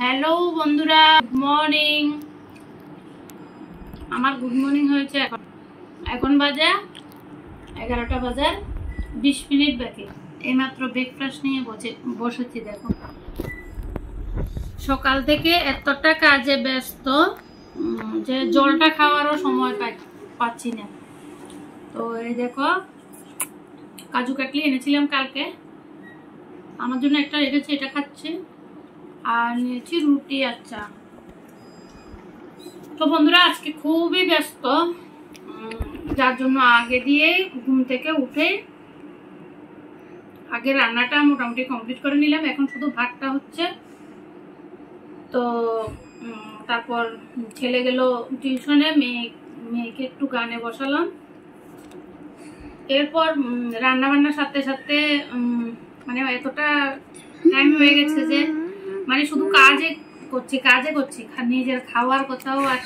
Hello বন্ধুরা, good morning. আমার good morning হয়েছে এখন বাজে 11টা বাজার 20 মিনিট বাকি। এইমাত্র ব্রেকফাস্ট নিয়ে বসেছি। দেখো সকাল থেকে এতটা কাজে ব্যস্ত যে জলটা খাওয়ারও সময় পাচ্ছি না। তো এই দেখো কাজু কাটলি এনেছিলাম কালকে, আমার জন্য একটা রেখেছি, এটা খাচ্ছি। আর নিয়েছি রুটি আর চা। তো বন্ধুরা আজকে খুবই ব্যস্ত, যার জন্য আগে দিয়ে ঘুম থেকে উঠে আগে রান্নাটা মোটামুটি কমপ্লিট করে নিলাম। এখন শুধু ভাতটা হচ্ছে। তো তারপর ছেলে গেল টিউশনে, মেয়েকে একটু গানে বসালাম। এরপর রান্না বান্নার সাথে সাথে মানে এতটা টাইম হয়ে গেছে যে মানে শুধু কাজে করছি, নিজের খাওয়ার কথাও আর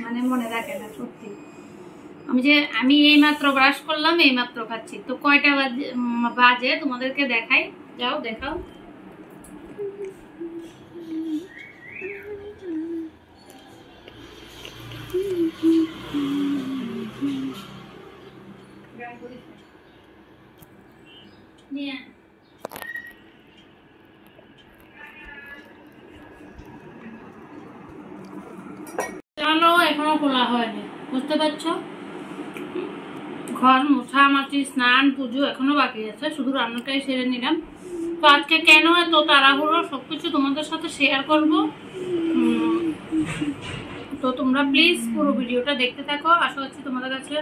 মানে মনে রাখে না। সত্যি আমি এইমাত্র ব্রাশ করলাম, এইমাত্র খাচ্ছি। তো কয়টা বাজে তোমাদেরকে দেখাই, যাও দেখাও। চলো, এখনো খোলা হয়নি, বুঝতে পারছো। ঘর মোছামাছি, স্নান, পুজো এখনো বাকি আছে, শুধু রান্নাটাই সেরে নিলাম। তো আজকে কেন এত তাড়াহুড়ো সবকিছু তোমাদের সাথে শেয়ার করব। তো তোমরা প্লিজ পুরো ভিডিওটা দেখতে থাকো, আশা করছি তোমাদের কাছে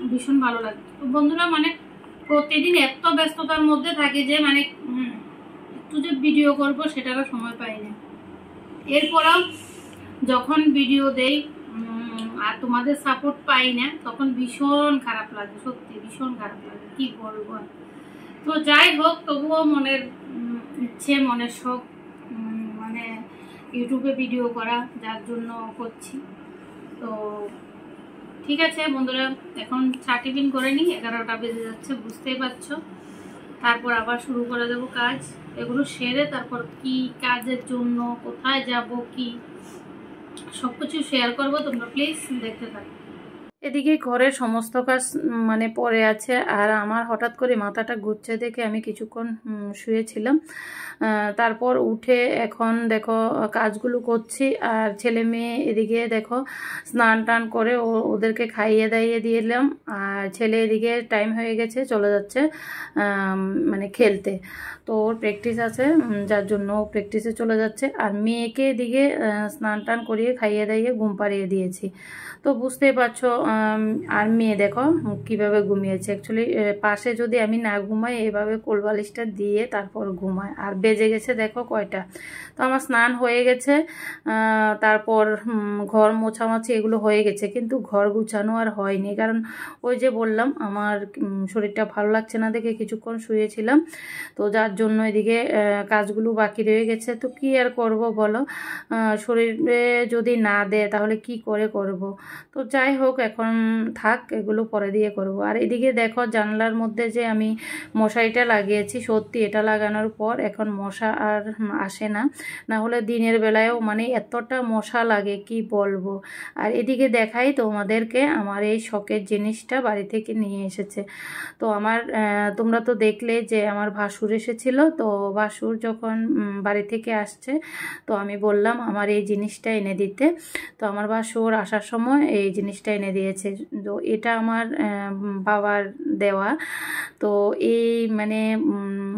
ভীষণ ভালো লাগবে। তো বন্ধুরা মানে প্রতিদিন এত ব্যস্ততার মধ্যে থাকি যে মানে একটু যে ভিডিও করব সেটারও সময় পাই না। এরপরেও যখন ভিডিও দেই আর তোমাদের সাপোর্ট পাই না, তখন ভীষণ খারাপ লাগে, সত্যি ভীষণ খারাপ লাগে, কি বলবো। তো যাই হোক, তবুও মনের ইচ্ছে, মনের শখ মানে ইউটিউবে ভিডিও করা, যার জন্য করছি। তো ঠিক আছে বন্ধুরা, এখন চা টিফিন করে নিই, 11টা বেজে যাচ্ছে, বুঝতেই পারছো। তারপর আবার শুরু করে দেবো কাজ। এগুলো সেরে তারপর কি কাজের জন্য কোথায় যাব কি সবকিছু শেয়ার করবো, তোমরা প্লিজ দেখতে থাকো। এদিকে ঘরের সমস্ত কাজ মানে পড়ে আছে, আর আমার হঠাৎ করে মাথাটা ঘুরছে দেখে আমি কিছুক্ষণ শুয়েছিলাম। তারপর উঠে এখন দেখো কাজগুলো করছি, আর ছেলে মেয়ে এদিকে দেখো স্নান টান করে ওদেরকে খাইয়ে দাইয়ে দিলাম। আর ছেলে এদিকে টাইম হয়ে গেছে, চলে যাচ্ছে মানে খেলতে। তো ওর প্র্যাকটিস আছে, যার জন্য ও প্র্যাকটিসে চলে যাচ্ছে। আর মেয়েকে এদিকে স্নান টান করিয়ে খাইয়ে দাইয়ে ঘুম পাড়িয়ে দিয়েছি। তো বুঝতেই পারছো। আর মেয়ে দেখো কিভাবে ঘুমিয়েছে। অ্যাকচুয়ালি পাশে যদি আমি না ঘুমাই, এভাবে কোলবালিশটা দিয়ে তারপর ঘুমায়। আর বেজে গেছে দেখো কয়টা। তো আমার স্নান হয়ে গেছে, তারপর ঘর মোছামাছি এগুলো হয়ে গেছে, কিন্তু ঘর গুছানো আর হয়নি। কারণ ওই যে বললাম আমার শরীরটা ভালো লাগছে না দেখে কিছুক্ষণ শুয়েছিলাম। তো যার জন্য এদিকে কাজগুলো বাকি রয়ে গেছে। তো কি আর করব বলো, শরীরে যদি না দেয় তাহলে কি করে করব। তো যাই হোক, এখন থাক, এগুলো পরে দিয়ে করব। আর এদিকে দেখো জানলার মধ্যে যে আমি মশারিটা লাগিয়েছি, সত্যি এটা লাগানোর পর এখন মশা আর আসে না। না হলে দিনের বেলায়ও মানে এতটা মশা লাগে কি বলবো। আর এদিকে দেখাই তোমাদেরকে আমার এই শখের জিনিসটা বাড়ি থেকে নিয়ে এসেছে। তো আমার তোমরা তো দেখলে যে আমার ভাসুর এসেছিল। তো ভাসুর যখন বাড়ি থেকে আসছে, তো আমি বললাম আমার এই জিনিসটা এনে দিতে। তো আমার ভাসুর আসার সময় এই জিনিসটা এনে দিয়েছে। তো এটা আমার বাবার দেওয়া। তো এই মানে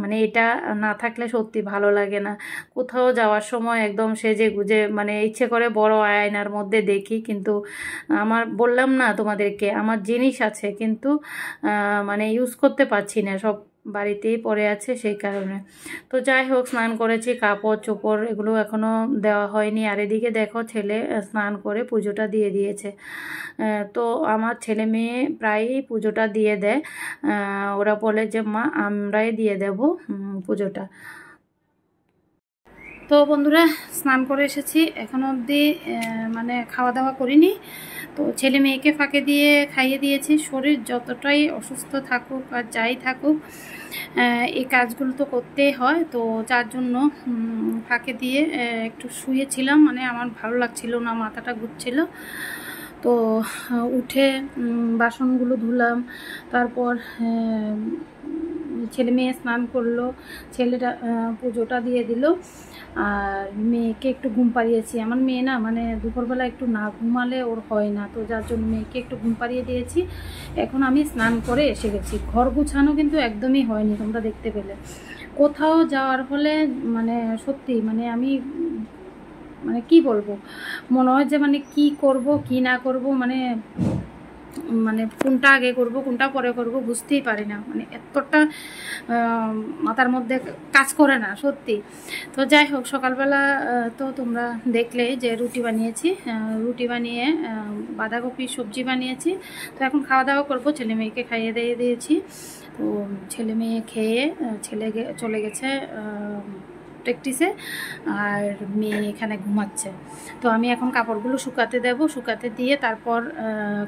মানে এটা না থাকলে সত্যি ভালো লাগে না। কোথাও যাওয়ার সময় একদম সেজে গুজে মানে ইচ্ছে করে বড় আয়নার মধ্যে দেখি, কিন্তু আমার বললাম না তোমাদেরকে আমার জিনিস আছে, কিন্তু মানে ইউজ করতে পারছি না, সব বাড়িতেই পড়ে আছে সেই কারণে। তো যাই হোক, স্নান করেছি, কাপড় চোপড় এগুলো এখনও দেওয়া হয়নি। আর এদিকে দেখো ছেলে স্নান করে পুজোটা দিয়ে দিয়েছে। তো আমার ছেলে মেয়ে প্রায়ই পুজোটা দিয়ে দেয়। ওরা বলে যে মা আমরাই দিয়ে দেব পুজোটা। তো বন্ধুরা স্নান করে এসেছি, এখনো অবধি মানে খাওয়া দাওয়া করিনি। তো ছেলে মেয়েকে ফাঁকে দিয়ে খাইয়ে দিয়েছি। শরীর যতটাই অসুস্থ থাকুক আর যাই থাকুক, এই কাজগুলো তো করতেই হয়, তো যার জন্য ফাঁকে দিয়ে একটু শুয়েছিলাম, মানে আমার ভালো লাগছিল না, মাথাটা ঘুরছিল। তো উঠে বাসনগুলো ধুলাম, তারপর ছেলে মেয়ে স্নান করলো, ছেলেটা পুজোটা দিয়ে দিল, আর মেয়েকে একটু ঘুম পাড়িয়েছি। আমার মেয়ে না মানে দুপুরবেলা একটু না ঘুমালে ওর হয় না, তো যার জন্য মেয়েকে একটু ঘুম পাড়িয়ে দিয়েছি। এখন আমি স্নান করে এসে গেছি। ঘর গুছানো কিন্তু একদমই হয়নি, তোমরা দেখতে পেলে। কোথাও যাওয়ার হলে মানে সত্যি মানে আমি মানে কি বলবো, মনে হয় যে মানে কি করব কি না করব, মানে মানে কোনটা আগে করব কোনটা পরে করব বুঝতেই পারি না, মানে এতটা মাথার মধ্যে কাজ করে না সত্যি। তো যাই হোক, সকালবেলা তো তোমরা দেখলে যে রুটি বানিয়েছি, রুটি বানিয়ে বাঁধাকপি সবজি বানিয়েছি। তো এখন খাওয়া দাওয়া করবো, ছেলে মেয়েকে খাইয়ে দিয়ে দিয়েছি। তো ছেলে মেয়ে খেয়ে ছেলে চলে গেছে প্র্যাকটিসে, আর মেয়ে এখানে ঘুমাচ্ছে। তো আমি এখন কাপড়গুলো শুকাতে দেব, শুকাতে দিয়ে তারপর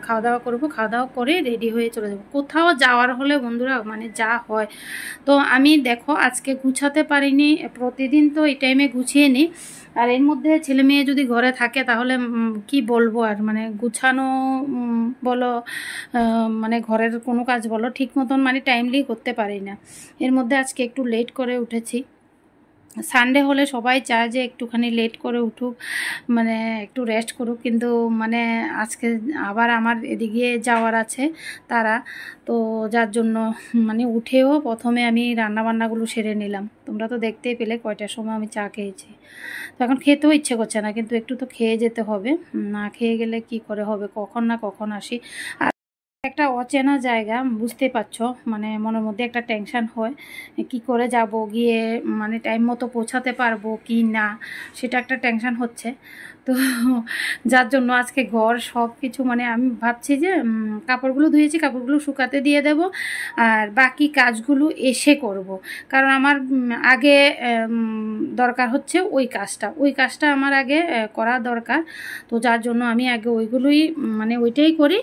খাওয়া দাওয়া করব, খাওয়া দাওয়া করে রেডি হয়ে চলে যাব। কোথাও যাওয়ার হলে বন্ধুরা মানে যা হয়, তো আমি দেখো আজকে গুছাতে পারিনি। প্রতিদিন তো এই টাইমে গুছিয়ে নিই, আর এর মধ্যে ছেলে মেয়ে যদি ঘরে থাকে তাহলে কি বলবো আর, মানে গুছানো বলো মানে ঘরের কোনো কাজ বলো ঠিক মতন মানে টাইমলি করতে পারি না। এর মধ্যে আজকে একটু লেট করে উঠেছি। সানডে হলে সবাই চায় যে একটুখানি লেট করে উঠুক, মানে একটু রেস্ট করুক, কিন্তু মানে আজকে আবার আমার এদিকে যাওয়ার আছে তারা, তো যার জন্য মানে উঠেও প্রথমে আমি রান্নাবান্নাগুলো সেরে নিলাম। তোমরা তো দেখতেই পেলে কয়টার সময় আমি চা খেয়েছি। তো এখন খেতেও ইচ্ছে করছে না, কিন্তু একটু তো খেয়ে যেতে হবে, না খেয়ে গেলে কি করে হবে, কখন না কখন আসি। আর একটা অচেনা জায়গা, বুঝতে পারছো, মানে মনের মধ্যে একটা টেনশন হয় কি করে যাব, গিয়ে মানে টাইম মতো পৌঁছাতে পারবো কি না, সেটা একটা টেনশন হচ্ছে। তো যার জন্য আজকে ঘর সব কিছু মানে আমি ভাবছি যে কাপড়গুলো ধুয়েছি, কাপড়গুলো শুকাতে দিয়ে দেব, আর বাকি কাজগুলো এসে করব। কারণ আমার আগে দরকার হচ্ছে ওই কাজটা আমার আগে করা দরকার। তো যার জন্য আমি আগে ওইগুলোই মানে ওইটাই করি,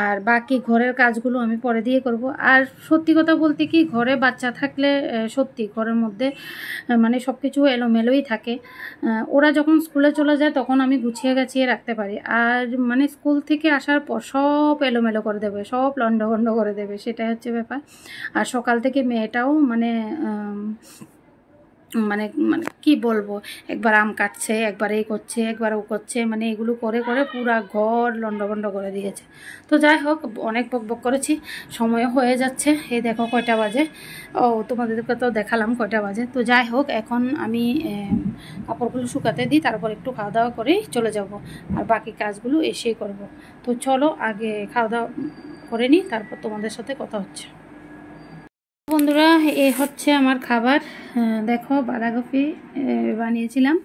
আর বাকি ঘরের কাজগুলো আমি পরে দিয়ে করব। আর সত্যি কথা বলতে কি, ঘরে বাচ্চা থাকলে সত্যি ঘরের মধ্যে মানে সব কিছু এলোমেলোই থাকে। ওরা যখন স্কুলে চলে যায় তখন আমি গুছিয়ে গাছিয়ে রাখতে পারি, আর মানে স্কুল থেকে আসার পর সব এলোমেলো করে দেবে, সব লন্ডভন্ড করে দেবে, সেটাই হচ্ছে ব্যাপার। আর সকাল থেকে মেয়েটাও মানে মানে মানে কি বলবো, একবার আম কাটছে, একবার এই করছে, একবার ও করছে, মানে এগুলো করে করে পুরা ঘর লন্ডভন্ড করে দিয়েছে। তো যাই হোক, অনেক বকবক করেছি, সময়ও হয়ে যাচ্ছে। এই দেখো কয়টা বাজে, ও তোমাদেরকে তো দেখালাম কয়টা বাজে। তো যাই হোক, এখন আমি কাপড়গুলো শুকাতে দিই, তারপর একটু খাওয়া দাওয়া করেই চলে যাব, আর বাকি কাজগুলো এসেই করব। তো চলো আগে খাওয়া দাওয়া করে নিই, তারপর তোমাদের সাথে কথা হচ্ছে। বন্ধুরা, এ হচ্ছে আমার খাবার। দেখো বাঁধাকপি বানিয়েছিলাম,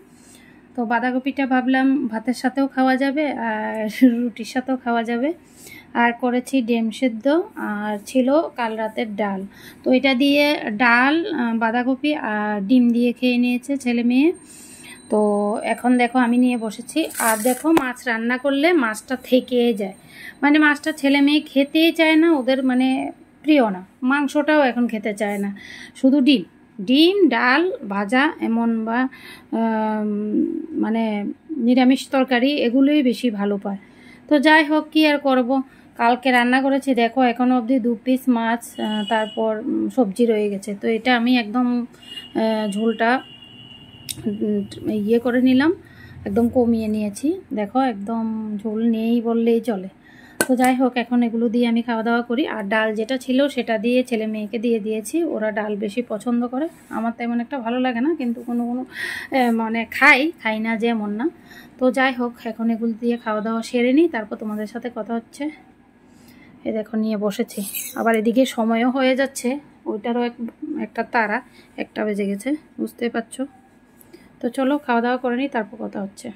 তো বাঁধাকপিটা ভাবলাম ভাতের সাথেও খাওয়া যাবে আর রুটির সাথেও খাওয়া যাবে। আর করেছি ডিম সেদ্ধ, আর ছিল কাল রাতের ডাল। তো এটা দিয়ে ডাল, বাঁধাকপি আর ডিম দিয়ে খেয়ে নিয়েছে ছেলে মেয়ে। তো এখন দেখো আমি নিয়ে বসেছি, আর দেখো মাছ রান্না করলে মাছটা থেকেই যায়, মানে মাছটা ছেলে মেয়ে খেতেই চায় না, ওদের মানে প্রিয় না। মাংসটাও এখন খেতে চায় না, শুধু ডিম, ডিম ডাল ভাজা এমন, বা মানে নিরামিষ তরকারি এগুলোই বেশি ভালো পায়। তো যাই হোক, কি আর করব, কালকে রান্না করেছি দেখো এখনও অবধি 2 পিস মাছ, তারপর সবজি রয়ে গেছে। তো এটা আমি একদম ঝোলটা ইয়ে করে নিলাম, একদম কমিয়ে নিয়েছি, দেখো একদম ঝোল নেই বললেই চলে। তো যাই হোক, এখন এগুলো দিয়ে আমি খাওয়া দাওয়া করি। আর ডাল যেটা ছিল সেটা দিয়ে ছেলে মেয়েকে দিয়ে দিয়েছি, ওরা ডাল বেশি পছন্দ করে, আমার তেমন একটা ভালো লাগে না, কিন্তু কোনো কোনো মানে খাই না যে এমন না। তো যাই হোক, এখন এগুলো দিয়ে খাওয়া দাওয়া সেরে নিই, তারপর তোমাদের সাথে কথা হচ্ছে। এ দেখো নিয়ে বসেছি, আবার এদিকে সময়ও হয়ে যাচ্ছে, ওইটারও একটা তারা, 1টা বেজে গেছে, বুঝতেই পারছো। তো চলো খাওয়া দাওয়া করে নিই, তারপর কথা হচ্ছে।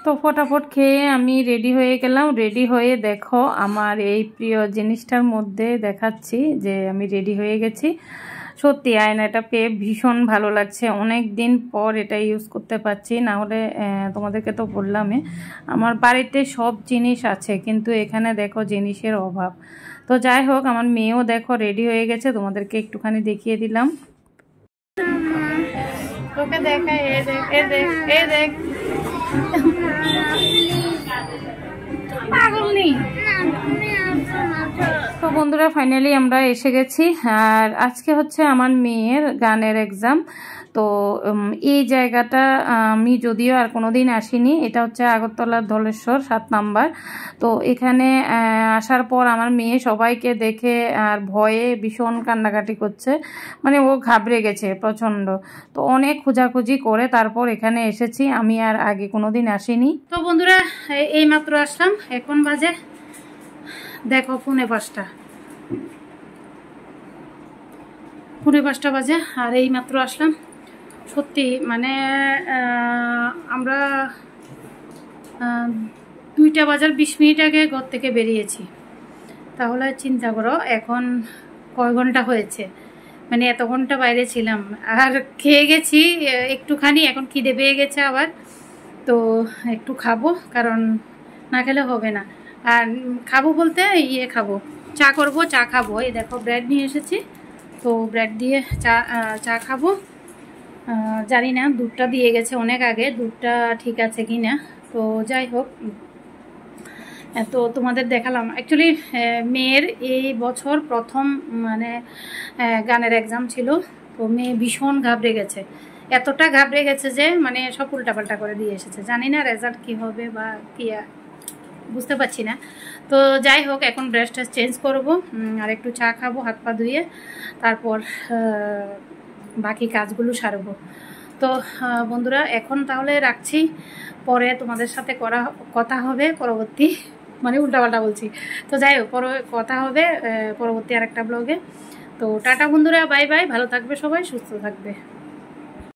তো ফটাফট খেয়ে আমি রেডি হয়ে গেলাম। রেডি হয়ে দেখো আমার এই প্রিয় জিনিসটার মধ্যে দেখাচ্ছি যে আমি রেডি হয়ে গেছি। সত্যি আয়নাটা পেয়ে ভীষণ ভালো লাগছে, অনেক দিন পর এটা ইউজ করতে পারছি। না হলে তোমাদেরকে তো বললামই আমার বাড়িতে সব জিনিস আছে, কিন্তু এখানে দেখো জিনিসের অভাব। তো যাই হোক, আমার মেয়েও দেখো রেডি হয়ে গেছে, তোমাদেরকে একটুখানি দেখিয়ে দিলাম। তোকে দেখা, এ দেখ, এ দেখ, এ দেখ, পাগল নেই। তো বন্ধুরা, ফাইনালি আমরা এসে গেছি। আর আজকে হচ্ছে আমার মেয়ের গানের এক্সাম। তো এই জায়গাটা আমি যদিও আর কোনোদিন আসিনি, এটা হচ্ছে আগরতলার ধলেশ্বর 7 নাম্বার। তো এখানে আসার পর আমার মেয়ে সবাইকে দেখে আর ভয়ে ভীষণ কান্নাকাটি করছে, মানে ও ঘাবড়ে গেছে প্রচণ্ড। তো অনেক খোঁজাখুঁজি করে তারপর এখানে এসেছি, আমি আর আগে কোনোদিন আসিনি। তো বন্ধুরা, এইমাত্র আসলাম, এখন বাজে দেখো 4:30, 4:30 বাজে। আর এইমাত্র আসলাম। সত্যি মানে আমরা 2:20 আগে ঘর থেকে বেরিয়েছি। তাহলে চিন্তা করো এখন কয় ঘন্টা হয়েছে, মানে এত ঘন্টা বাইরে ছিলাম। আর খেয়ে গেছি একটুখানি, এখন খিদে পেয়ে গেছে আবার। তো একটু খাবো, কারণ না খেলে হবে না। আর খাবো বলতে খাবো, চা করবো, চা খাবো। এই দেখো ব্রেড নিয়ে এসেছি, তো ব্রেড দিয়ে চা খাবো। জানি না, দুধটা দিয়ে গেছে অনেক আগে, দুধটা ঠিক আছে কি না। তো যাই হোক, তো তোমাদের দেখালাম। অ্যাকচুয়ালি মেয়ের এই বছর প্রথম মানে গানের এক্সাম ছিল। তো মেয়ে ভীষণ ঘাবড়ে গেছে, এতটা ঘাবড়ে গেছে যে মানে সব উল্টাপাল্টা করে দিয়ে এসেছে। জানি না রেজাল্ট কী হবে বা কী, বুঝতে পারছি না। তো যাই হোক, এখন ব্রাশটা চেঞ্জ করব আর একটু চা খাবো হাত পা ধুয়ে, তারপর বাকি কাজগুলো সারবো। তো বন্ধুরা, এখন তাহলে রাখছি, পরে তোমাদের সাথে কথা হবে পরবর্তী, মানে উল্টাপাল্টা বলছি। তো যাই হোক, কথা হবে পরবর্তী আরেকটা ব্লগে। তো টাটা বন্ধুরা, বাই বাই, ভালো থাকবে সবাই, সুস্থ থাকবে।